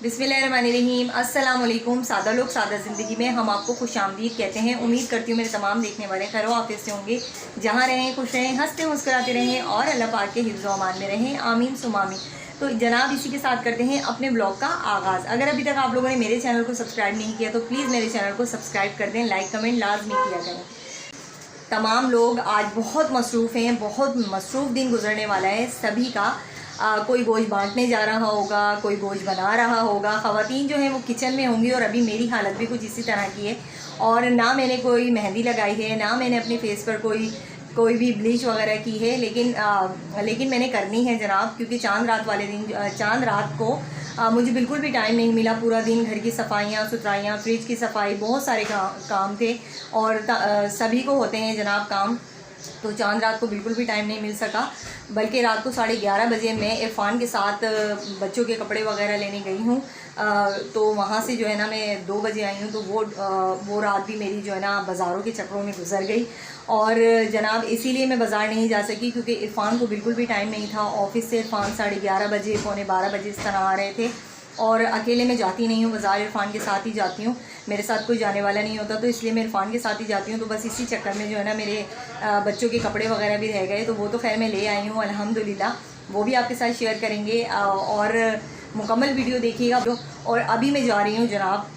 बिस्मिल्लाहिर्रहमानिर्रहीम। अस्सलाम वालेकुम। सादा लोग सादा ज़िंदगी में हम आपको खुशामदीद कहते हैं। उम्मीद करती हूँ मेरे तमाम देखने वाले खैर आफियत से होंगे, जहाँ रहें खुश रहें, हंसते मुस्कुराते रहें और अल्लाह पाक के हिफ्ज़ व अमान में रहें। आमीन सुम आमीन। तो जनाब इसी के साथ करते हैं अपने ब्लॉग का आगाज़। अगर अभी तक आप लोगों ने मेरे चैनल को सब्सक्राइब नहीं किया तो प्लीज़ मेरे चैनल को सब्सक्राइब कर दें, लाइक कमेंट लाजमी किया करें। तमाम लोग आज बहुत मसरूफ़ हैं, बहुत मसरूफ़ दिन गुजरने वाला है सभी का। कोई गोश्त बांटने जा रहा होगा, कोई गोश्त बना रहा होगा। ख़वातीन जो हैं वो किचन में होंगी और अभी मेरी हालत भी कुछ इसी तरह की है। और ना मैंने कोई मेहंदी लगाई है, ना मैंने अपने फेस पर कोई भी ब्लीच वगैरह की है, लेकिन मैंने करनी है जनाब, क्योंकि चांद रात वाले दिन, चांद रात को मुझे बिल्कुल भी टाइम नहीं मिला। पूरा दिन घर की सफाइयाँ सुथराइयाँ, फ्रिज की सफाई, बहुत सारे काम थे और सभी को होते हैं जनाब काम। तो चांद रात को बिल्कुल भी टाइम नहीं मिल सका, बल्कि रात को 11:30 बजे मैं इरफान के साथ बच्चों के कपड़े वगैरह लेने गई हूँ। तो वहाँ से जो है ना मैं 2 बजे आई हूँ। तो वो रात भी मेरी जो है ना बाज़ारों के चक्करों में गुजर गई। और जनाब इसीलिए मैं बाज़ार नहीं जा सकी, क्योंकि इरफान को बिल्कुल भी टाइम नहीं था। ऑफ़िस से इरफान 11:30 बजे, पौने 12 बजे इस तरह आ रहे थे। और अकेले मैं जाती नहीं हूँ बाज़ार, इरफान के साथ ही जाती हूँ। मेरे साथ कोई जाने वाला नहीं होता, तो इसलिए मैं इरफान के साथ ही जाती हूँ। तो बस इसी चक्कर में जो है ना मेरे बच्चों के कपड़े वगैरह भी रह गए। तो वो तो खैर मैं ले आई हूँ अल्हम्दुलिल्लाह, वो भी आपके साथ शेयर करेंगे और मुकम्मल वीडियो देखिएगा। और अभी मैं जा रही हूँ जनाब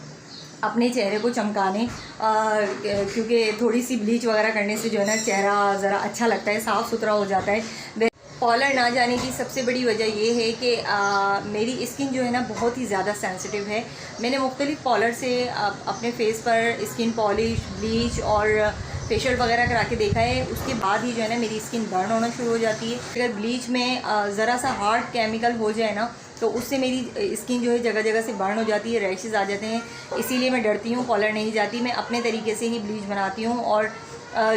अपने चेहरे को चमकाने, क्योंकि थोड़ी सी ब्लीच वगैरह करने से जो है ना चेहरा ज़रा अच्छा लगता है, साफ़ सुथरा हो जाता है। पॉलर ना जाने की सबसे बड़ी वजह ये है कि मेरी स्किन जो है ना बहुत ही ज़्यादा सेंसिटिव है। मैंने मुख्तलिफ़ पॉलर से अपने फेस पर स्किन पॉलिश, ब्लीच और फेशियल वगैरह करा के देखा है। उसके बाद ही जो है ना मेरी स्किन बर्न होना शुरू हो जाती है। अगर ब्लीच में ज़रा सा हार्ड केमिकल हो जाए ना तो उससे मेरी स्किन जो है जगह जगह से बर्न हो जाती है, रैशेज़ आ जाते हैं। इसीलिए मैं डरती हूँ, पॉलर नहीं जाती। मैं अपने तरीके से ही ब्लीच बनाती हूँ और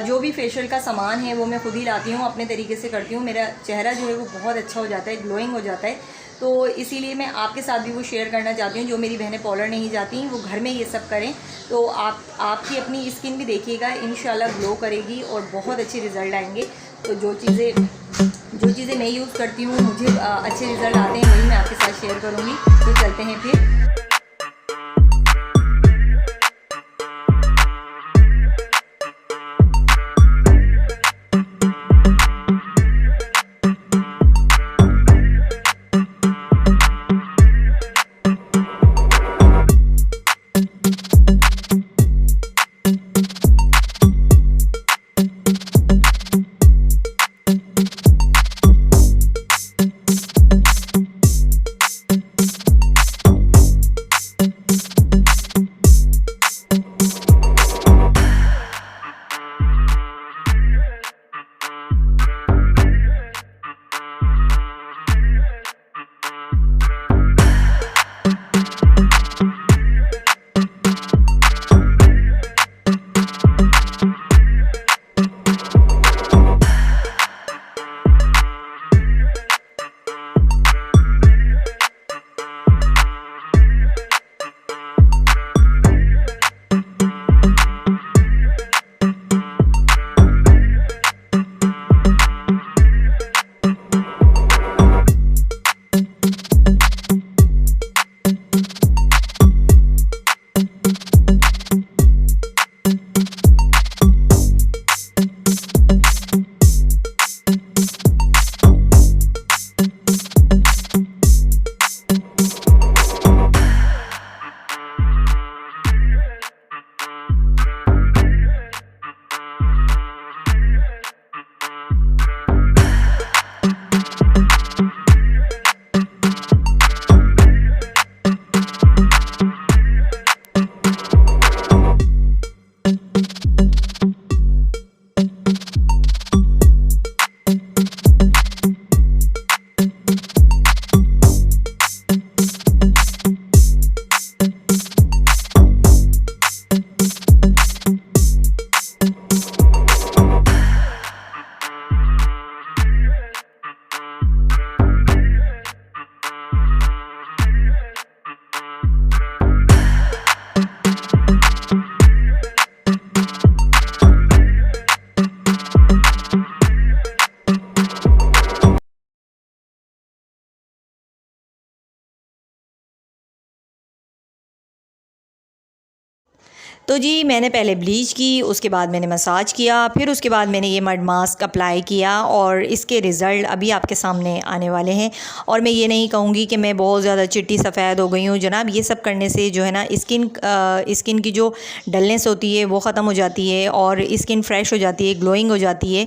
जो भी फेशियल का सामान है वो मैं खुद ही लाती हूँ, अपने तरीके से करती हूँ। मेरा चेहरा जो है वो बहुत अच्छा हो जाता है, ग्लोइंग हो जाता है। तो इसीलिए मैं आपके साथ भी वो शेयर करना चाहती हूँ। जो मेरी बहनें पॉलर नहीं जाती वो घर में ये सब करें, तो आपकी अपनी स्किन भी देखिएगा, इंशाल्लाह ग्लो करेगी और बहुत अच्छे रिज़ल्ट आएंगे। तो जो चीज़ें मैं यूज़ करती हूँ, मुझे अच्छे रिज़ल्ट आते हैं, वही मैं आपके साथ शेयर करूँगी। तो चलते हैं फिर। तो जी मैंने पहले ब्लीच की, उसके बाद मैंने मसाज किया, फिर उसके बाद मैंने ये मड मास्क अप्लाई किया और इसके रिज़ल्ट अभी आपके सामने आने वाले हैं। और मैं ये नहीं कहूँगी कि मैं बहुत ज़्यादा चिट्टी सफ़ेद हो गई हूँ जनाब। ये सब करने से जो है ना स्किन की जो डलनेस होती है वो ख़त्म हो जाती है और स्किन फ्रेश हो जाती है, ग्लोइंग हो जाती है।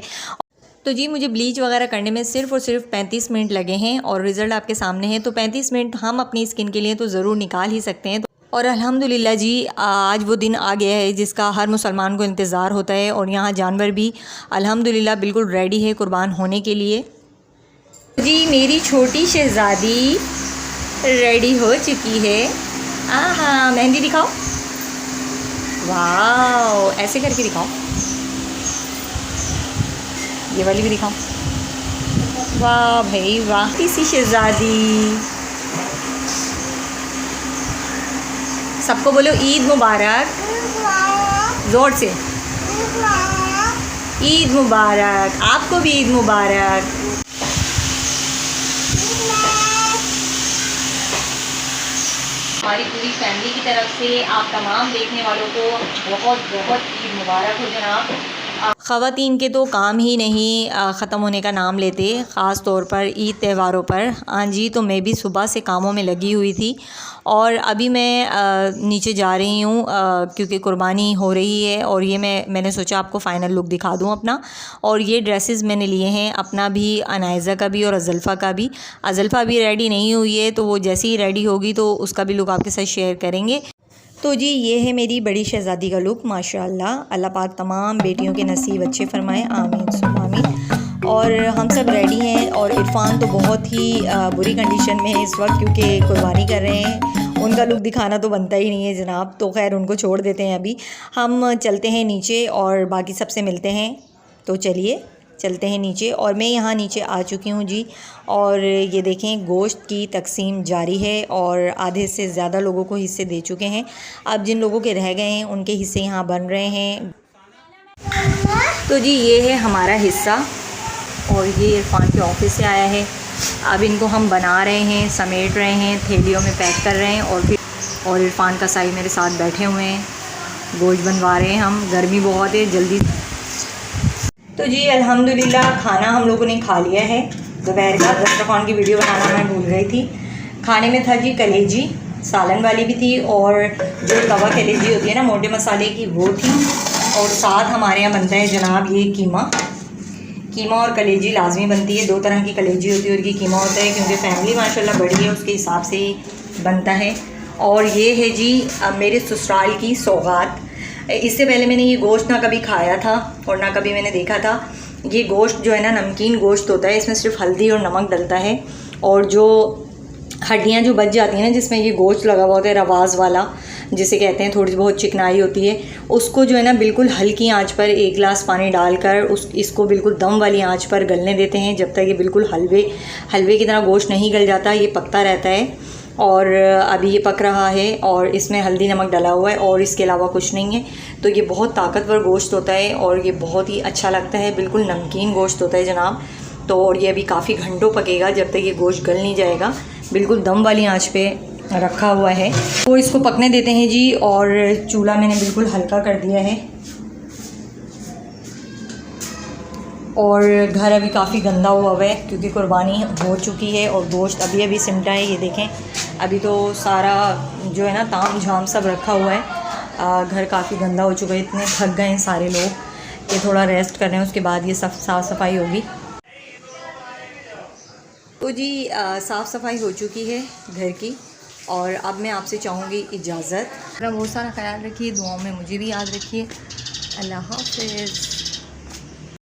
तो जी मुझे ब्लीच वगैरह करने में सिर्फ़ और सिर्फ 35 मिनट लगे हैं और रिज़ल्ट आपके सामने है। तो 35 मिनट हम अपनी स्किन के लिए तो ज़रूर निकाल ही सकते हैं। और अल्हम्दुलिल्लाह जी आज वो दिन आ गया है जिसका हर मुसलमान को इंतज़ार होता है और यहाँ जानवर भी अल्हम्दुलिल्लाह बिल्कुल रेडी है कुर्बान होने के लिए। जी मेरी छोटी शहज़ादी रेडी हो चुकी है। हाँ मेहंदी दिखाओ, वाह ऐसे करके दिखाओ, ये वाली भी दिखाओ, वाह भाई वाह। सी शहज़ादी, सबको बोलो ईद मुबारक, ज़ोर से ईद मुबारक, आपको भी ईद मुबारक। हमारी पूरी फैमिली की तरफ से आप तमाम देखने वालों को बहुत बहुत ईद मुबारक हो जनाब। ख़वातीन के तो काम ही नहीं ख़त्म होने का नाम लेते, ख़ास तौर पर ईद त्योहारों पर। हाँ जी, तो मैं भी सुबह से कामों में लगी हुई थी और अभी मैं नीचे जा रही हूँ क्योंकि कुर्बानी हो रही है और ये मैंने सोचा आपको फ़ाइनल लुक दिखा दूँ अपना। और ये ड्रेसेस मैंने लिए हैं, अपना भी, अनाइज़ा का भी और अज़ल्फ़ा का भी। अज़ल्फ़ा भी रेडी नहीं हुई है, तो वो जैसे ही रेडी होगी तो उसका भी लुक आपके साथ शेयर करेंगे। तो जी ये है मेरी बड़ी शहज़ादी का लुक। माशाअल्लाह, अल्लाह पाक तमाम बेटियों के नसीब अच्छे फ़रमाए, आमीन सुम्मा आमीन। और हम सब रेडी हैं और इरफ़ान तो बहुत ही बुरी कंडीशन में है इस वक्त क्योंकि कुर्बानी कर रहे हैं। उनका लुक दिखाना तो बनता ही नहीं है जनाब, तो खैर उनको छोड़ देते हैं। अभी हम चलते हैं नीचे और बाकी सबसे मिलते हैं। तो चलिए चलते हैं नीचे। और मैं यहाँ नीचे आ चुकी हूँ जी। और ये देखें गोश्त की तकसीम जारी है और आधे से ज़्यादा लोगों को हिस्से दे चुके हैं। अब जिन लोगों के रह गए हैं उनके हिस्से यहाँ बन रहे हैं। तो जी ये है हमारा हिस्सा और ये इरफान के ऑफिस से आया है। अब इनको हम बना रहे हैं, समेट रहे हैं, थैलियों में पैक कर रहे हैं और इरफान का साई मेरे साथ बैठे हुए हैं, गोश्त बनवा रहे हैं हम। गर्मी बहुत है, जल्दी। तो जी अल्हम्दुलिल्लाह खाना हम लोगों ने खा लिया है दोपहर का। दस्तरखान की वीडियो बनाना मैं भूल गई थी। खाने में था जी कलेजी, सालन वाली भी थी और जो तवा कलेजी होती है ना मोटे मसाले की, वो थी। और साथ हमारे यहाँ बनता है जनाब ये कीमा और कलेजी लाजमी बनती है। 2 तरह की कलेजी होती है और ये कीमा होता है क्योंकि फैमिली माशाल्लाह बड़ी है, उसके हिसाब से ही बनता है। और ये है जी मेरे ससुराल की सौगात। इससे पहले मैंने ये गोश्त ना कभी खाया था और ना कभी मैंने देखा था। ये गोश्त जो है ना नमकीन गोश्त होता है, इसमें सिर्फ हल्दी और नमक डलता है और जो हड्डियाँ जो बच जाती हैं ना जिसमें ये गोश्त लगा हुआ होता है, रवाज़ वाला जिसे कहते हैं, थोड़ी बहुत चिकनाई होती है, उसको जो है ना बिल्कुल हल्की आंच पर 1 गिलास पानी डालकर इसको बिल्कुल दम वाली आंच पर गलने देते हैं जब तक ये बिल्कुल हलवे की तरह गोश्त नहीं गल जाता, ये पकता रहता है। और अभी ये पक रहा है और इसमें हल्दी नमक डला हुआ है और इसके अलावा कुछ नहीं है। तो ये बहुत ताकतवर गोश्त होता है और ये बहुत ही अच्छा लगता है, बिल्कुल नमकीन गोश्त होता है जनाब। तो और ये अभी काफ़ी घंटों पकेगा जब तक ये गोश्त गल नहीं जाएगा, बिल्कुल दम वाली आंच पे रखा हुआ है। तो इसको पकने देते हैं जी। और चूल्हा मैंने बिल्कुल हल्का कर दिया है और घर अभी काफ़ी गंदा हुआ है क्योंकि कुर्बानी हो चुकी है और गोश्त अभी अभी सिमटा है। ये देखें अभी तो सारा जो है ना ताम झाम सब रखा हुआ है। घर काफ़ी गंदा हो चुका है, इतने थक गए हैं सारे लोग कि थोड़ा रेस्ट कर रहे हैं, उसके बाद ये सब साफ़ सफाई होगी। तो जी साफ़ सफाई हो चुकी है घर की और अब मैं आपसे चाहूँगी इजाज़त। अपना बहुत सारा ख्याल रखिए, दुआओं में मुझे भी याद रखिए। अल्लाह हाफ़िज़।